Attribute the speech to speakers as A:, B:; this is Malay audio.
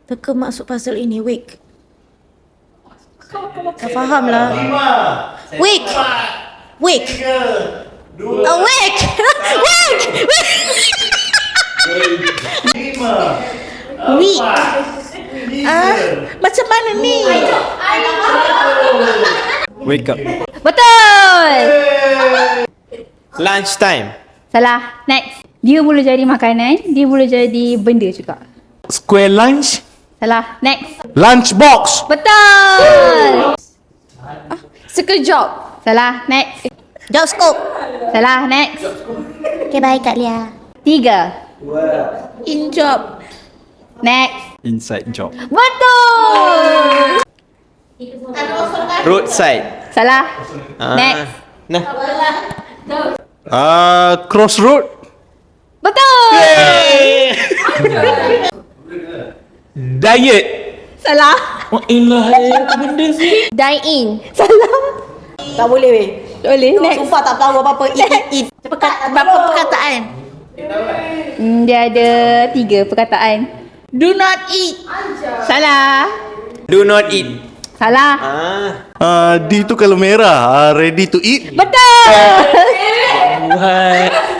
A: Teka maksud puzzle ini. Wake. Kau faham lah. Wake. Wake. Awake. Wake. Week. Macam mana ni?
B: Wake up.
C: Betul.
B: Lunch time.
C: Salah. Next. Dia boleh jadi makanan, dia boleh jadi benda juga.
D: Square lunch.
C: Salah. Next.
D: Lunchbox.
C: Betul. Sekejap. Salah. Next.
A: Job scope.
C: Salah. Next.
A: Okay, baik Kak Lia.
C: 3.
A: In job.
C: Next.
B: Inside job.
C: Betul.
B: Roadside.
C: Salah. Next.
B: Nah.
D: Crossroad.
C: Betul.
D: Diet.
C: Salah.
D: Oh elah, apa benda sih?
A: Dine in.
C: Salah.
A: Tak boleh weh.
C: Boleh. Next.
A: Sumpah tak tahu apa-apa. Eat. Berapa perkataan?
C: Dia ada 3 perkataan.
A: Do not eat.
C: Salah.
B: Do not eat.
C: Salah.
D: D tu kalau merah, ready to eat.
C: Betul.
D: What?